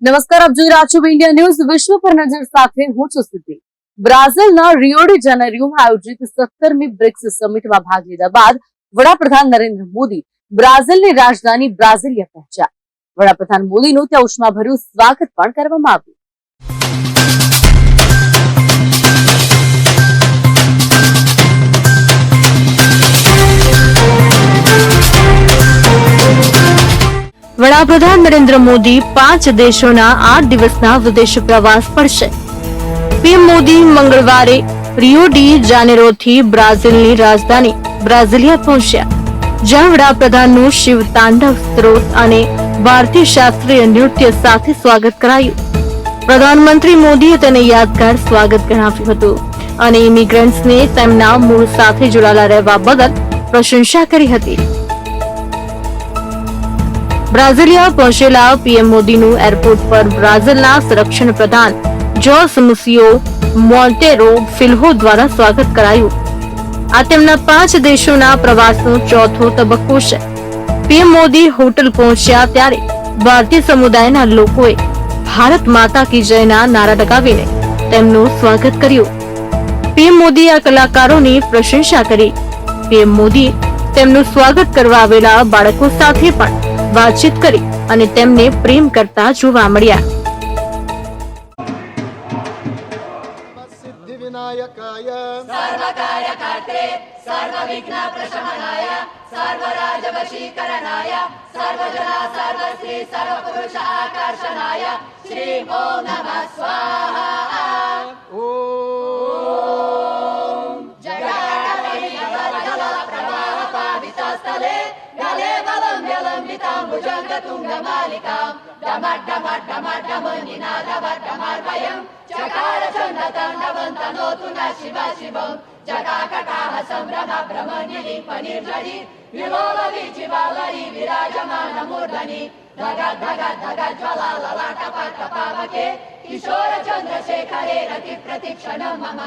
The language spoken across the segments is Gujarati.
નમસ્કાર, આપ જોઈ રહ્યા છો ઇન્ડિયા ન્યૂઝ. વિશ્વ પર નજર સાથે હું છું સિદ્ધિ. બ્રાઝિલના રિયો ડી જાનેરિયોમાં આયોજિત 17મી બ્રિક્સ સમિટમાં ભાગ લીધા બાદ વડાપ્રધાન નરેન્દ્ર મોદી બ્રાઝિલની રાજધાની બ્રાઝિલિયા પહોંચ્યા. વડાપ્રધાન મોદીનું ત્યાં ઉષ્માભર્યું સ્વાગત પણ કરવામાં આવ્યું. વડાપ્રધાન નરેન્દ્ર મોદી 5 દેશોના 8 દિવસના વિદેશ પ્રવાસ પર છે. પીએમ મોદી મંગળવારે રિયો ડી જાનેરોથી બ્રાઝિલની રાજધાની બ્રાઝિલિયા પહોંચ્યા, જ્યાં વડાપ્રધાનનું શિવ તાંડવ સ્ત્રોત અને ભારતીય શાસ્ત્રીય નૃત્ય સાથે સ્વાગત કરાયું. પ્રધાનમંત્રી મોદીએ તેને યાદગાર સ્વાગત ગણાવ્યું હતું અને ઇમિગ્રન્ટ્સને તેમના મૂળ સાથે જોડાયેલા રહેવા બદલ પ્રશંસા કરી હતી. બ્રાઝિલિયા પહોંચેલા પીએમ મોદીનું એરપોર્ટ પર બ્રાઝિલના સંરક્ષણ પ્રધાન જોસ મુસિયો મોન્ટેરો ફિલ્હો દ્વારા સ્વાગત કરાયું. આ તેમના 5 દેશોના પ્રવાસનો ચોથો તબક્કો છે. પીએમ મોદી હોટલ પહોંચ્યા ત્યારે ભારતીય સમુદાયના લોકોએ ભારત માતા કી જયના નારા લગાવીને તેમનું સ્વાગત કર્યું. પીએમ મોદીએ આ કલાકારોની પ્રશંસા કરી. પીએમ મોદીએ તેમનું સ્વાગત કરવા આવેલા બાળકો સાથે પણ વાતચીત કરી અને તેમને પ્રેમ કરતા જોવા મળ્યા. સિદ્ધિવિનાયકાય સર્વકાર્યકર્ત્રે સર્વવિઘ્નપ્રશમનાય સર્વરાજવશીકરણાય સર્વજના સર્વસ્ત્રી સર્વપુરુષ આકર્ષણાય શ્રી ઓમ નમઃ સ્વાહા. ઓમ જગતપરિજલ પ્રવાહ પાવિતસ્થલે ગલે भुजंगतुंगमालिकां डमड्डमड्डमड्डमनिनादवड्डमर्वयं चकार चण्डताण्डवन्तनोतु न शिव शिवं जटाकटाह सम्भ्रम भ्रमनिलिम्पनिर्जरी विलोलवीचिवालरी विराजमानमूर्धनि धग धग धग ज्वलाललाटपट्टपावके किशोर चन्द्रशेखरे रति प्रतिक्षणं मम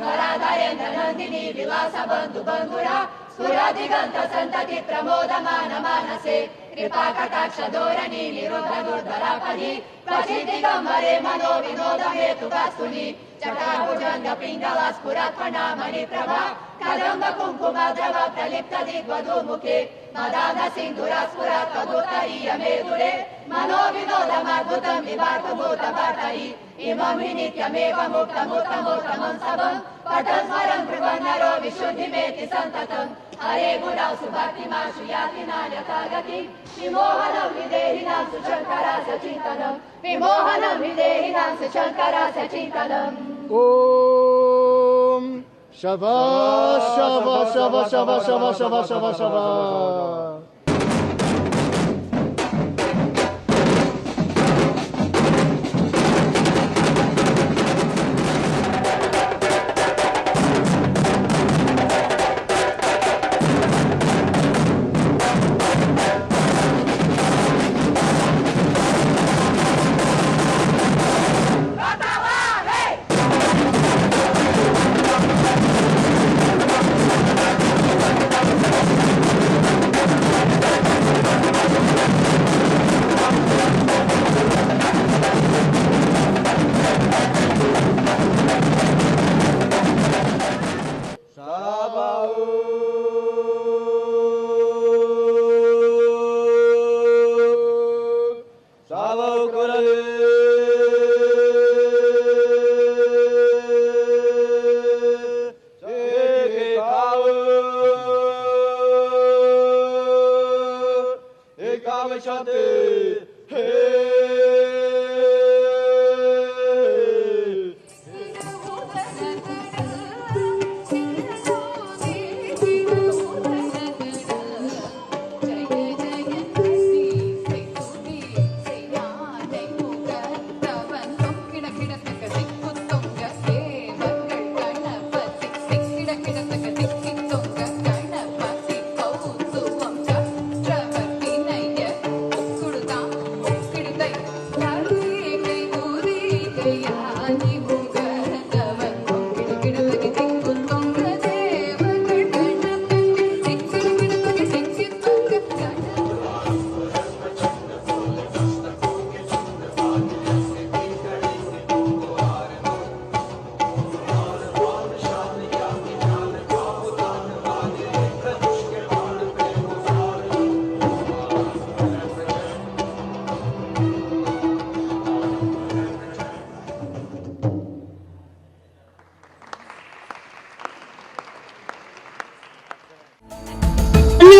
धराधरेन्द्र नन्दिनी विलास बन्धु बन्धुरा सुरदिगन्त सन्तति प्रमोदमान मानसे कृपा कटाक्ष धोरणी निरुद्ध दुर्धरापरि क्वचि दिगम्बरे मनो विनोद हेतु वस्तुनि चटाभुजंग पिङ्गला स्फुरत्वनामणि प्रभा कदम्ब कुङ्कुम द्रव प्रलिप्त दिग्वधू मुखे मदान सिन्धुरा स्फुरत् तदुत्तरीय मेदुरे मनो विनोदमद्भुतं विभातभूत भर्तरि इमं हि नित्यमेव मुक्तमुत्तमोत्तमं सबं पठन् स्मरन् ब्रुवन् नरो विशुद्धिमेति सन्ततं हरे गुणौ सुभक्तिमाशु याति नान्यथागतिं विमोहनं विदेहिनां सुशङ्करा सचिन्तनं विमोहनं विदेहिनां सुशङ्करा सचिन्तनम्. ओम शवा शवा शवा शवा शवा शवा शवा शवा.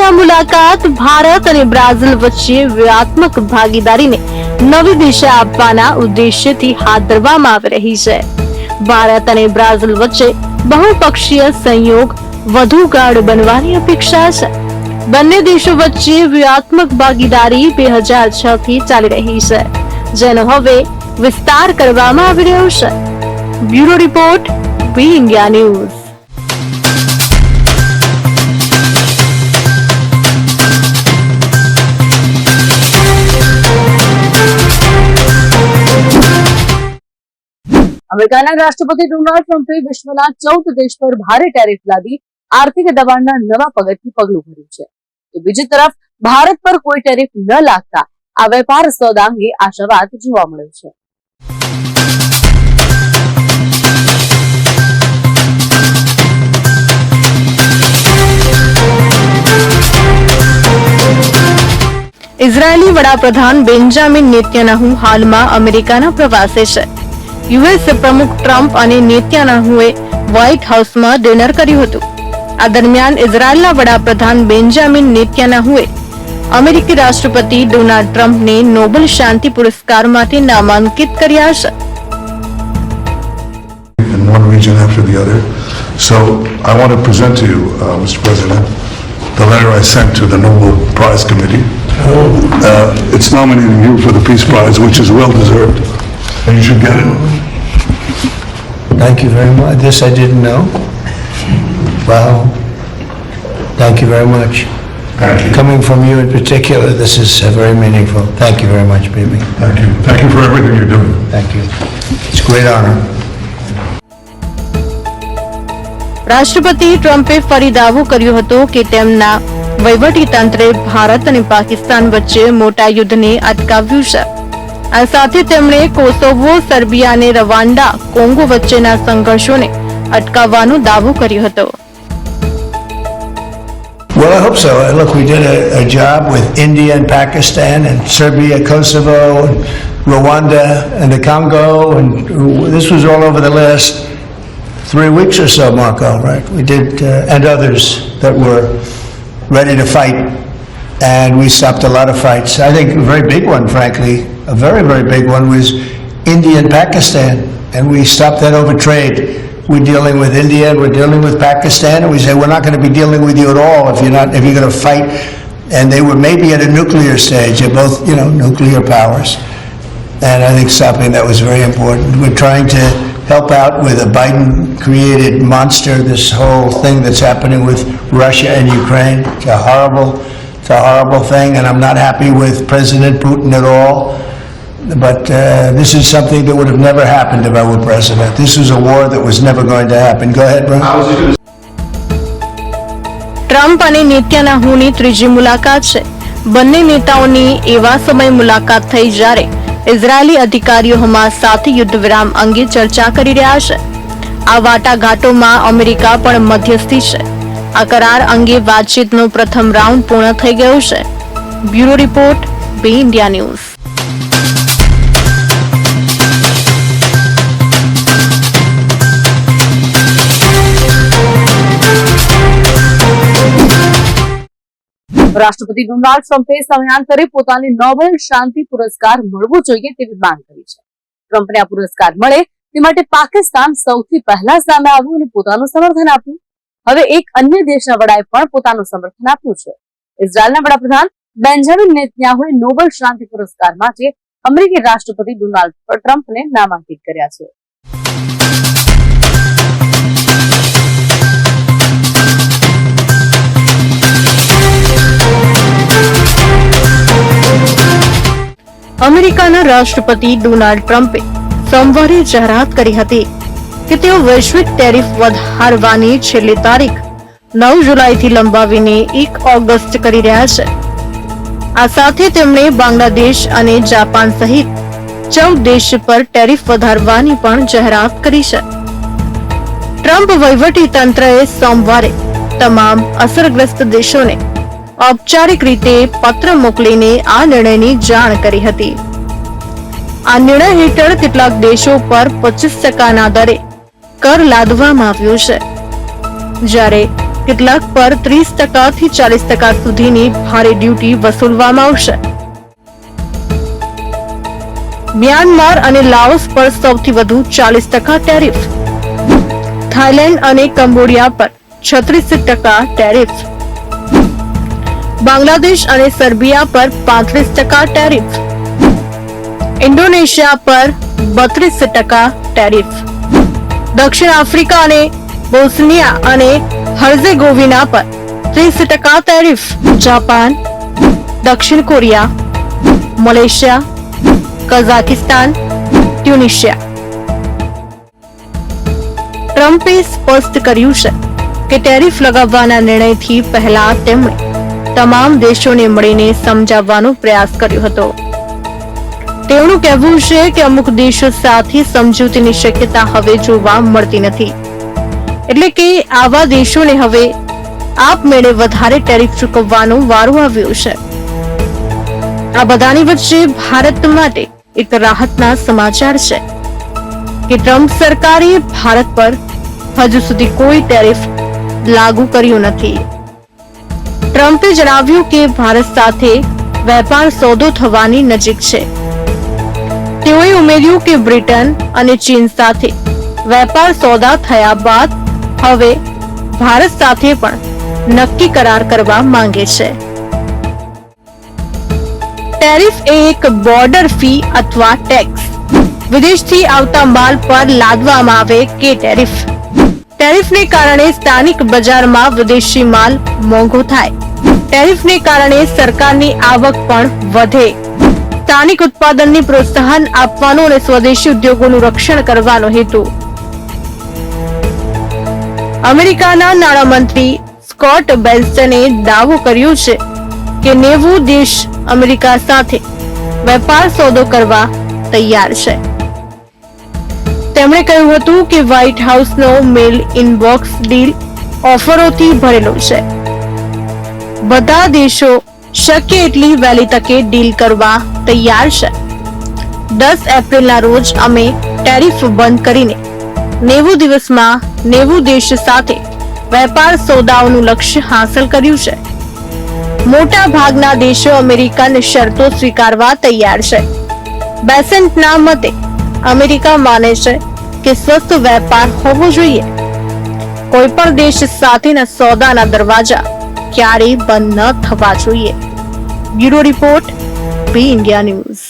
ટ્રમ્પની આ મુલાકાત ભારત અને બ્રાઝિલ વચ્ચે વ્યૂહાત્મક ભાગીદારીને નવી દિશા આપવાના ઉદ્દેશ્યથી હાથ ધરવામાં આવી રહી છે. ભારત અને બ્રાઝિલ વચ્ચે બહુપક્ષીય સહયોગ વધુ ગાઢ બનવાની અપેક્ષા છે. બંને દેશો વચ્ચે વ્યૂહાત્મક ભાગીદારી 2006 થી ચાલી રહી છે, જેનો હવે વિસ્તાર કરવામાં આવી રહ્યો છે. બ્યુરો રિપોર્ટ, બી ઇન્ડિયા ન્યૂઝ. અમેરિકાના રાષ્ટ્રપતિ ડોનાલ્ડ ટ્રમ્પે વિશ્વના 14 દેશ પર ભારે ટેરિફ લાદી આર્થિક દબાણના નવા પગથી પગલું ભર્યું છે. તો બીજી તરફ ભારત પર કોઈ ટેરિફ ન લાગતા આ વેપાર સોદા અંગે આશાવાદ જોવા મળ્યો છે. ઇઝરાયેલી વડાપ્રધાન બેન્જામિન નેતન્યાહુ હાલમાં અમેરિકાના પ્રવાસે છે. યુએસ પ્રમુખ ટ્રમ્પ અને નેતન્યાહુએ વ્હાઇટ હાઉસમાં ડિનર કર્યું હતું. આ દરમિયાન ઇઝરાયેલના વડાપ્રધાન બેન્જામિન નેતન્યાહુએ અમેરિકી રાષ્ટ્રપતિ ડોનાલ્ડ ટ્રમ્પને નોબેલ શાંતિ પુરસ્કાર માટે નામાંકિત કર્યા છે. In one region after the other. So I want to present to you, Mr. President, the letter I sent to the Nobel Prize Committee. It's nominating you for the Peace Prize, which is well deserved, and you should get it. Thank you very much. This I didn't know. Wow. Thank you very much. Thank you. Coming from you in particular, this is very meaningful. Thank you very much, baby. Thank you. Thank you for everything you're doing. Thank you. It's a great honor. રાષ્ટ્રપતિ ટ્રમ્પે ફરી દાવો કર્યો હતો કે તેમના વહીવટી તંત્રે ભારત અને પાકિસ્તાન વચ્ચે મોટા યુદ્ધને અટકાવ્યું છે. આ સાથે તેમણે કોસોવો, સર્બિયા અને રવાન્ડા, કોંગો વચ્ચેના સંઘર્ષોને અટકાવવાનો દાવો કર્યો હતો. Well, I hope so. Look, we did a job with India and Pakistan and Serbia, Kosovo, and Rwanda and the Congo, and this was all over the last 3 weeks or so, Marco, right? We did, and others that were ready to fight, and we stopped a lot of fights. I think a very big one, frankly, a very, very big one was India and Pakistan, and we stopped that over trade. We're dealing with India and we're dealing with Pakistan, and we say we're not going to be dealing with you at all if you're going to fight. And they were maybe at a nuclear stage. They're both, nuclear powers. And I think stopping that was very important. We're trying to help out with a Biden-created monster, this whole thing that's happening with Russia and Ukraine. It's a horrible thing, and I'm not happy with President Putin at all. But this is something that would have never happened if I were president. This was a war that was never going to happen. Go ahead, bro. Trump અને નેતન્યાહુની ત્રીજી મુલાકાત છે. બંને નેતાઓની એવા સમય મુલાકાત થઈ જ્યારે ઇઝરાયેલી અધિકારીઓ હમાસ સાથે યુદ્ધ વિરામ અંગે ચર્ચા કરી રહ્યા છે. આ વાટાઘાટોમાં અમેરિકા પણ મધ્યસ્થી છે. આ કરાર અંગે વાતચીતનો પ્રથમ રાઉન્ડ પૂર્ણ થઈ ગયો છે. બ્યુરો રિપોર્ટ, બી ઇન્ડિયા ન્યૂઝ. રાષ્ટ્રપતિ ડોનાલ્ડ ટ્રમ્પે સમયાંતરે પોતાને નોબેલ શાંતિ પુરસ્કાર મળવો જોઈએ તેવી માંગ કરી છે. ટ્રમ્પને આ પુરસ્કાર મળે તે માટે પાકિસ્તાન સૌથી પહેલા સામે આવ્યું અને પોતાનું સમર્થન આપ્યું. હવે એક અન્ય દેશના વડાએ પણ પોતાનું સમર્થન આપ્યું છે. ઇઝરાયેલના વડાપ્રધાન બેન્જામિન નેતન્યાહુએ નોબેલ શાંતિ પુરસ્કાર માટે અમેરિકી રાષ્ટ્રપતિ ડોનાલ્ડ ટ્રમ્પને નામાંકિત કર્યા છે. અમેરિકાના રાષ્ટ્રપતિ ડોનાલ્ડ ટ્રમ્પે સોમવારે જાહેરાત કરી હતી કે તેઓ વૈશ્વિક ટેરિફ વધારવાની છેલ્લી તારીખ 9 જુલાઈથી લંબાવીને 1 ઓગસ્ટ કરી રહ્યા છે. આ સાથે તેમણે બાંગ્લાદેશ અને જાપાન સહિત 14 દેશ પર ટેરિફ વધારવાની પણ જાહેરાત કરી છે. ટ્રમ્પ વહીવટી તંત્રએ સોમવારે તમામ અસરગ્રસ્ત દેશોને ઔપચારિક રીતે પત્ર મોકલીને આ નિર્ણયની જાણ કરી હતી. આ નિર્ણય હેઠળ કેટલાક દેશો પર 25% દરે કર લાદવામાં આવ્યો છે, જ્યારે કેટલાક પર 30% થી 40% સુધીની ભારે ડ્યુટી વસૂલવામાં આવશે. મ્યાનમાર અને લાઓસ પર સૌથી વધુ 40% ટેરિફ. થાઇલેન્ડ અને કંબોડિયા પર 36% ટેરિફ. બાંગ્લાદેશ અને સર્બિયા પર 35% ટેરિફ. ઇન્ડોનેશિયા પર 32% ટેરિફ. દક્ષિણ આફ્રિકા અને બોસ્નિયા અને હર્ઝેગોવિના પર 30% ટેરિફ. જાપાન, દક્ષિણ કોરિયા, મલેશિયા, કઝાકિસ્તાન, ટ્યુનિશિયા. ટ્રમ્પે સ્પષ્ટ કર્યું છે કે ટેરિફ લગાવવાના નિર્ણયથી પહેલા તેમણે તમામ દેશોને મળીને સમજાવવાનો પ્રયાસ કર્યો હતો. તેમનું કહેવું છે કે અમુક દેશો સાથે સમજૂતીની શક્યતા હવે જોવા મળતી નથી, એટલે કે આવા દેશોને હવે આપમેળે વધારે ટેરિફ ચૂકવવાનો વારો આવ્યો છે. આ બધાની વચ્ચે ભારત માટે એક રાહતના સમાચાર છે કે ટ્રમ્પ સરકારે ભારત પર હજુ સુધી કોઈ ટેરિફ લાગુ કર્યું નથી. ટ્રમ્પે જણાવ્યું કે ભારત સાથે વેપાર સોદો થવાની નજીક છે. તેઓએ ઉમેર્યું કે બ્રિટન અને ચીન સાથે વેપાર સોદા થયા બાદ હવે ભારત સાથે પણ નક્કી કરાર કરવા માંગે છે. ટેરિફ એ એક બોર્ડર ફી અથવા ટેક્સ, વિદેશથી આવતા માલ પર લાદવામાં આવે કે ટેરિફ. ટેરિફને કારણે સ્થાનિક બજારમાં વિદેશી માલ મોંઘો થાય. ટેરિફને કારણે સરકારની આવક પણ વધે. સ્થાનિક ઉત્પાદનને પ્રોત્સાહન આપવાનો અને સ્વદેશી ઉદ્યોગોનું રક્ષણ કરવાનો હેતુ. અમેરિકાના નાણામંત્રી સ્કોટ બેન્સને દાવો કર્યો છે કે 90 દેશ અમેરિકા સાથે વેપાર સોદો કરવા તૈયાર છે. તેમણે કહ્યું હતું કે વ્હાઇટ હાઉસનો મેલ ઇનબોક્સ ડીલ ઓફરોથી ભરેલો છે. બધા દેશો શક્ય એટલી વહેલી તકે ડીલ કરવા તૈયાર છે. 10 એપ્રિલના રોજ અમે ટેરિફ બંધ કરીને 90 દિવસમાં 90 દેશ સાથે વેપાર સોદાઓનું લક્ષ્ય હાંસલ કર્યું છે. મોટા ભાગના દેશો અમેરિકન શરતો સ્વીકારવા તૈયાર છે. બેસેન્ટના મતે અમેરિકા માને છે કે સ્વસ્થ વેપાર હોવો જોઈએ. કોઈ પણ દેશ સાથેના સોદાના દરવાજા ક્યારેય બંધ ન થવા જોઈએ. બ્યુરો રિપોર્ટ, બી ઇન્ડિયા ન્યૂઝ.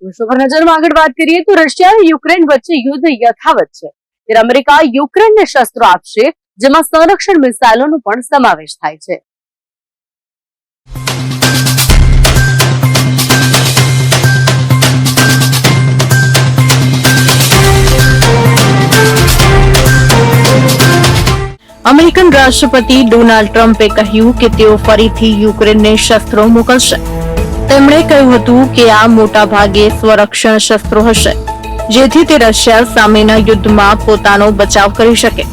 વિશ્વ પર નજરમાં આગળ વાત કરીએ તો રશિયા અને યુક્રેન વચ્ચે યુદ્ધ યથાવત છે, ત્યારે અમેરિકા યુક્રેનને શસ્ત્રો આપશે, જેમાં સંરક્ષણ મિસાઇલોનો પણ સમાવેશ થાય છે. અમેરિકન રાષ્ટ્રપતિ ડોનાલ્ડ ટ્રમ્પે કહ્યું કે તેઓ ફરીથી યુક્રેનને શસ્ત્રો મોકલશે. તેમણે કહ્યું હતું કે આ મોટા ભાગે સ્વરક્ષણ શસ્ત્રો હશે, જેથી તે રશિયા સામેના યુદ્ધમાં પોતાનો બચાવ કરી શકે.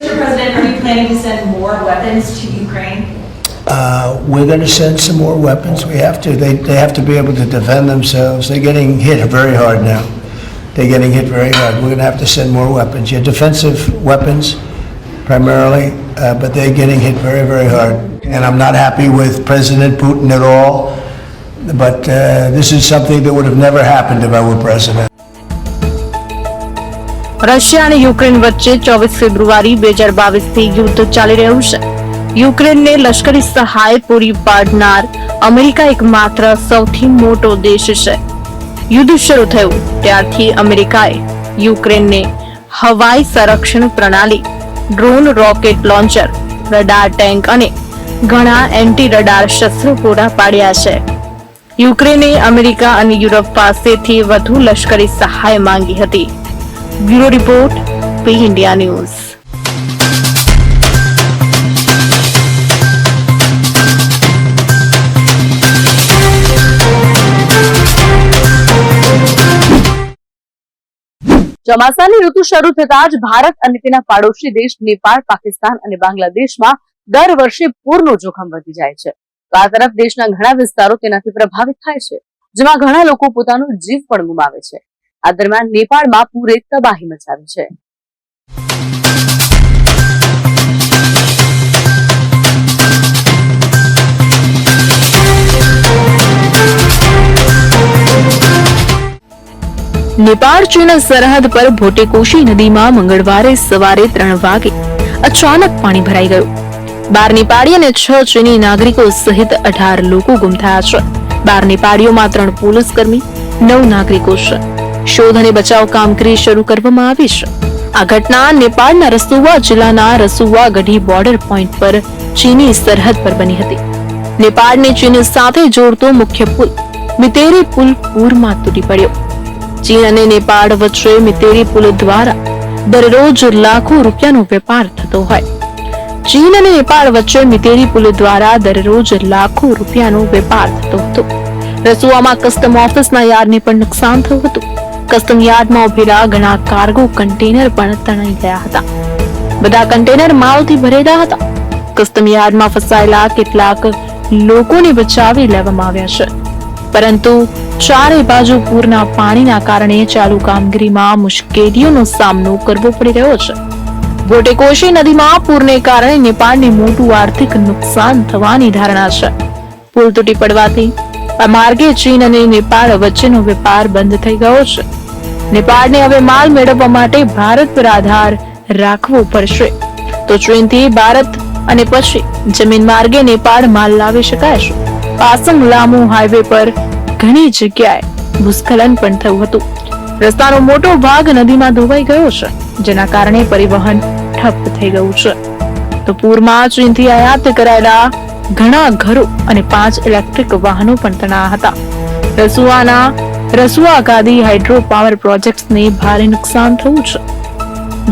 Mr. President, are you planning to send more weapons to Ukraine? We're going to send some more weapons. We have to. They have to be able to defend themselves. They're getting hit very hard now. They're getting hit very hard. We're going to have to send more weapons. Yeah, defensive weapons primarily, but they're getting hit very, very hard. And I'm not happy with President Putin at all. But this is something that would have never happened if I were president. Russia અને યુક્રેન વચ્ચે 24 ફેબ્રુઆરી 2022 થી યુદ્ધ ચાલી રહ્યું છે. યુક્રેનને લશ્કરી સહાય પૂરી પાડનાર અમેરિકા એકમાત્ર સૌથી મોટો દેશ છે. યુદ્ધ શરૂ થયું ત્યારથી અમેરિકાએ યુક્રેનને હવાઈ સંરક્ષણ પ્રણાલી, drone, rocket launcher, radar tank અને ઘણા એન્ટી રડાર શસ્ત્રો પૂરા પાડ્યા છે. યુક્રેને અમેરિકા અને યુરોપ પાસેથી વધુ લશ્કરી સહાય માંગી હતી. બ્યુરો રિપોર્ટ, બી ઇન્ડિયા ન્યૂઝ. ચોમાસાની ઋતુ શરૂ થતા જ ભારત અને તેના પાડોશી દેશ નેપાળ, પાકિસ્તાન અને બાંગ્લાદેશમાં દર વર્ષે પૂરનું જોખમ વધી જાય છે. તો આ તરફ દેશના ઘણા વિસ્તારો તેનાથી પ્રભાવિત થાય છે, જેમાં ઘણા લોકો પોતાનો જીવ પણ ગુમાવે છે. આ દરમિયાન નેપાળમાં પૂરે તબાહી મચાવી છે. નેપાળ ચીન સરહદ પર ભોટેકોશી નદીમાં મંગળવારે સવારે 3 વાગે અચાનક પાણી ભરાઈ ગયું. 12 નેપાળી અને 6 ચીની નાગરિકો સહિત 18 લોકો ગુમ થયા છે. 12 નેપાળીઓમાં 3 પોલીસકર્મી, 9 નાગરિકો છે. શોધ અને બચાવ કામગીરી શરૂ કરવામાં આવી છે. આ ઘટના નેપાળના રસુવા જિલ્લાના રસુવા ગઢી બોર્ડર પોઈન્ટ પર ચીની સરહદ પર બની હતી. નેપાળને ચીન સાથે જોડતો મુખ્ય પુલ મિતેરી પુલ પૂરમાં તૂટી પડ્યો. ચીન અને નેપાળ વચ્ચે મિતેરી પુલ દ્વારા દરરોજ લાખો રૂપિયાનો વેપાર થતો હોય. ચીન અને નેપાળ વચ્ચે મિતેરી પુલ દ્વારા દરરોજ લાખો રૂપિયાનો વેપાર થતો હતો. રસુઆમાં કસ્ટમ ઓફિસના યાર્ડને પણ નુકસાન થયું હતું. કસ્ટમ યાર્ડમાં ઉભેલા ઘણા કાર્ગો કન્ટેનર પણ તણાઈ ગયા હતા. બધા કન્ટેનર માલથી ભરેલા હતા. કસ્ટમ યાર્ડમાં ફસાયેલા કેટલાક લોકોને બચાવી લેવામાં આવ્યા છે, પરંતુ ચારે બાજુ પૂરના પાણીના કારણે ચાલુ કામગીરીમાં મુશ્કેલીઓનો સામનો કરવો પડી રહ્યો છે. ભોટેકોશી નદીમાં પૂરને કારણે નેપાળને મોટું આર્થિક નુકસાન થવાની ધારણા છે. પુલ તૂટી પડવાથી આ માર્ગે ચીન અને નેપાળ વચ્ચેનો વેપાર બંધ થઈ ગયો છે. નેપાળને હવે માલ મેળવવા માટે ભારત પર આધાર રાખવો પડશે. તો ચીનથી ભારત અને પછી જમીન માર્ગે નેપાળ માલ લાવી શકાય છે. પાસમ લામુ હાઈવે પર ઘણી જગ્યાએ ભૂસ્ખલન પણ થયું હતું. રસ્તાનો મોટો ભાગ નદીમાં ધોવાઈ ગયો છે, જેના કારણે પરિવહન ઠપ થઈ ગયું છે. તો પૂરમાં ચીનથી આયાત કરાયેલા ઘણા ઘરો અને 5 ઇલેક્ટ્રિક વાહનો પણ તણાયા હતા. રસુઆના રસુઆ ગાદી હાઇડ્રો પાવર પ્રોજેક્ટ્સને ભારે નુકસાન થયું છે,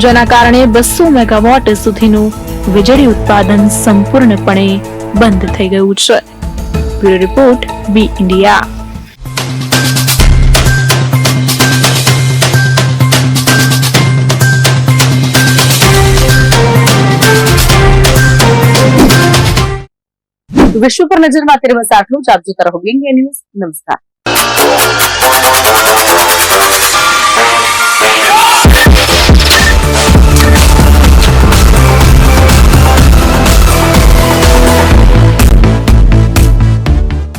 જેના કારણે 200 મેગાવોટ સુધીનું વીજળી ઉત્પાદન સંપૂર્ણપણે બંધ થઈ ગયું છે. બ્યુરો રિપોર્ટ બી ઇન્ડિયા. વિશ્વ પર નજરમાં અત્યારે બસ આટલું જ. આપ જોતા રહો બી ઇન્ડિયા ન્યૂઝ. નમસ્કાર.